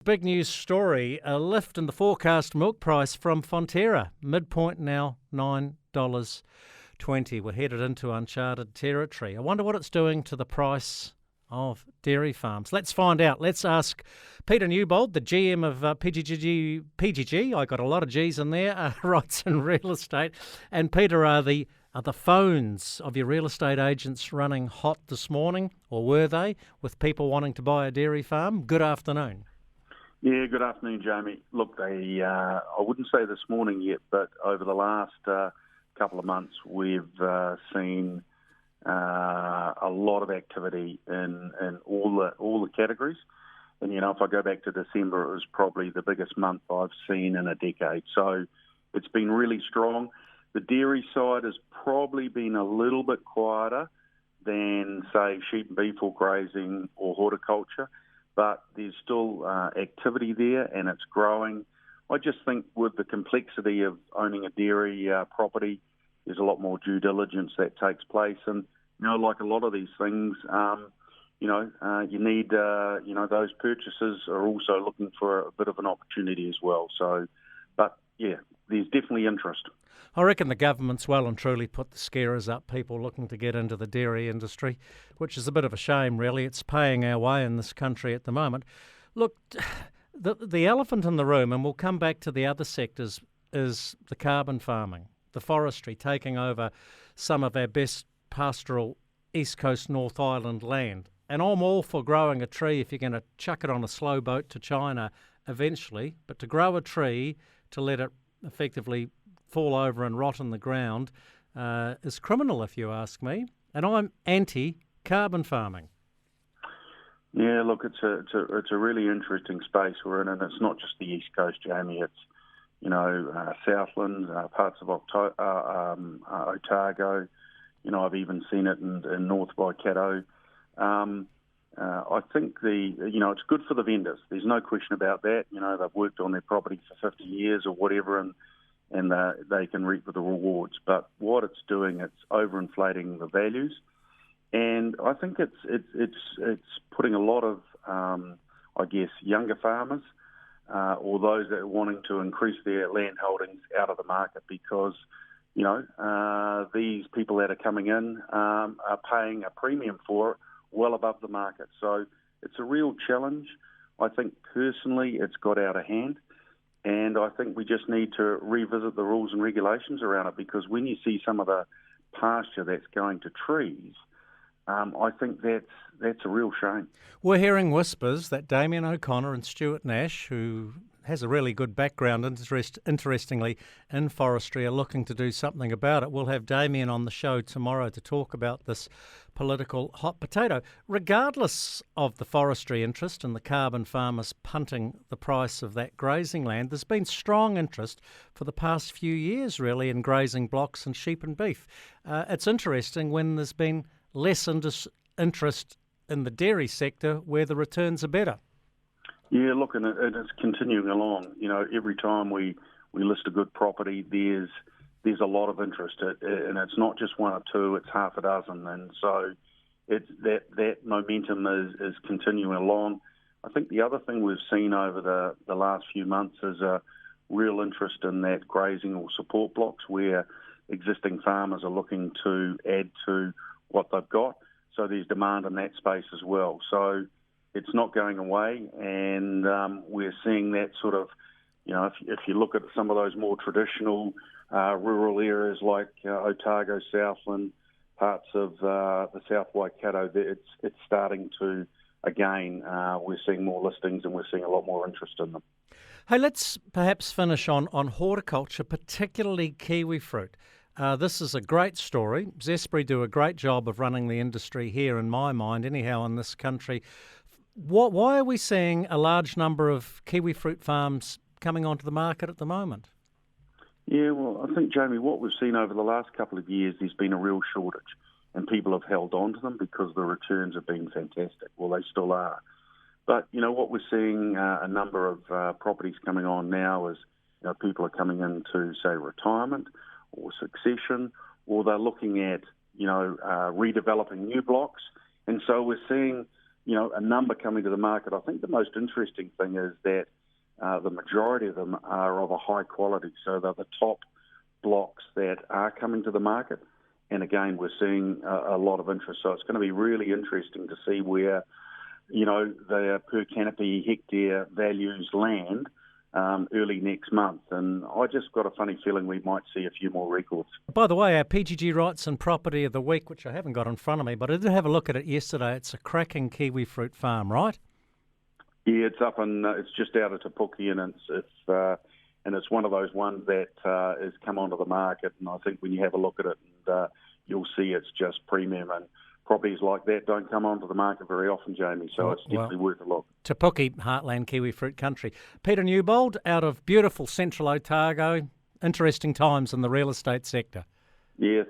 Big news story, a lift in the forecast milk price from Fonterra. Midpoint now $9.20. We're headed into uncharted territory. I wonder what it's doing to the price of dairy farms. Let's find out. Let's ask Peter Newbold, the GM of PGG. I got a lot of G's in there, rights and real estate. And Peter, are the phones of your real estate agents running hot this morning, or were they, with people wanting to buy a dairy farm? Good afternoon. Yeah, good afternoon, Jamie. Look, I wouldn't say this morning yet, but over the last couple of months, we've seen a lot of activity in all the categories. And, if I go back to December, it was probably the biggest month I've seen in a decade. So it's been really strong. The dairy side has probably been a little bit quieter than, say, sheep and beef or grazing or horticulture. But there's still activity there and it's growing. I just think with the complexity of owning a dairy property, there's a lot more due diligence that takes place. And, like a lot of these things, you need, those purchasers are also looking for a bit of an opportunity as well. So, but yeah, there's definitely interest. I reckon the government's well and truly put the scarers up, people looking to get into the dairy industry, which is a bit of a shame, really. It's paying our way in this country at the moment. Look, the elephant in the room, and we'll come back to the other sectors, is the carbon farming, the forestry, taking over some of our best pastoral East Coast North Island land. And I'm all for growing a tree if you're going to chuck it on a slow boat to China eventually, but to grow a tree, to let it effectively fall over and rot in the ground is criminal, if you ask me. And I'm anti-carbon farming. Yeah, look, it's a really interesting space we're in, and it's not just the East Coast, Jamie. It's Southland, parts of Otago. I've even seen it in North Waikato. I think it's good for the vendors. There's no question about that. They've worked on their property for 50 years or whatever, and they can reap the rewards. But what it's doing, it's overinflating the values, and I think it's putting a lot of, younger farmers or those that are wanting to increase their land holdings out of the market because, these people that are coming in are paying a premium for it well above the market. So it's a real challenge. I think personally it's got out of hand. And I think we just need to revisit the rules and regulations around it, because when you see some of the pasture that's going to trees, I think that's a real shame. We're hearing whispers that Damien O'Connor and Stuart Nash, who has a really good background, interestingly, in forestry, are looking to do something about it. We'll have Damien on the show tomorrow to talk about this political hot potato. Regardless of the forestry interest and the carbon farmers punting the price of that grazing land, there's been strong interest for the past few years, really, in grazing blocks and sheep and beef. It's interesting when there's been less interest in the dairy sector where the returns are better. Yeah, look, and it's continuing along. Every time we list a good property, there's a lot of interest, and it's not just one or two; it's half a dozen, and so it's that momentum is continuing along. I think the other thing we've seen over the last few months is a real interest in that grazing or support blocks where existing farmers are looking to add to what they've got. So there's demand in that space as well. So it's not going away, and we're seeing that sort of, if you look at some of those more traditional rural areas like Otago, Southland, parts of the South Waikato, it's starting to, again, we're seeing more listings and we're seeing a lot more interest in them. Hey, let's perhaps finish on horticulture, particularly kiwi fruit. This is a great story. Zespri do a great job of running the industry here, in my mind, anyhow, in this country. Why are we seeing a large number of kiwi fruit farms coming onto the market at the moment? Yeah, well, I think, Jamie, what we've seen over the last couple of years, there's been a real shortage, and people have held on to them because the returns have been fantastic. Well, they still are. But, what we're seeing, a number of properties coming on now is, people are coming into, say, retirement or succession, or they're looking at, redeveloping new blocks. And so we're seeing a number coming to the market. I think the most interesting thing is that the majority of them are of a high quality. So they're the top blocks that are coming to the market. And again, we're seeing a lot of interest. So it's going to be really interesting to see where, the per canopy hectare values land early next month. And I just got a funny feeling we might see a few more records. By the way, our PGG Rights and Property of the Week, which I haven't got in front of me, but I did have a look at it yesterday. It's a cracking kiwi fruit farm, right? Yeah, it's up and it's just out of Te Puke, and it's one of those ones that has come onto the market. And I think when you have a look at it, you'll see it's just premium. And properties like that don't come onto the market very often, Jamie. So it's definitely worth a look. Te Puke, heartland kiwi fruit country. Peter Newbold out of beautiful Central Otago. Interesting times in the real estate sector. Yeah.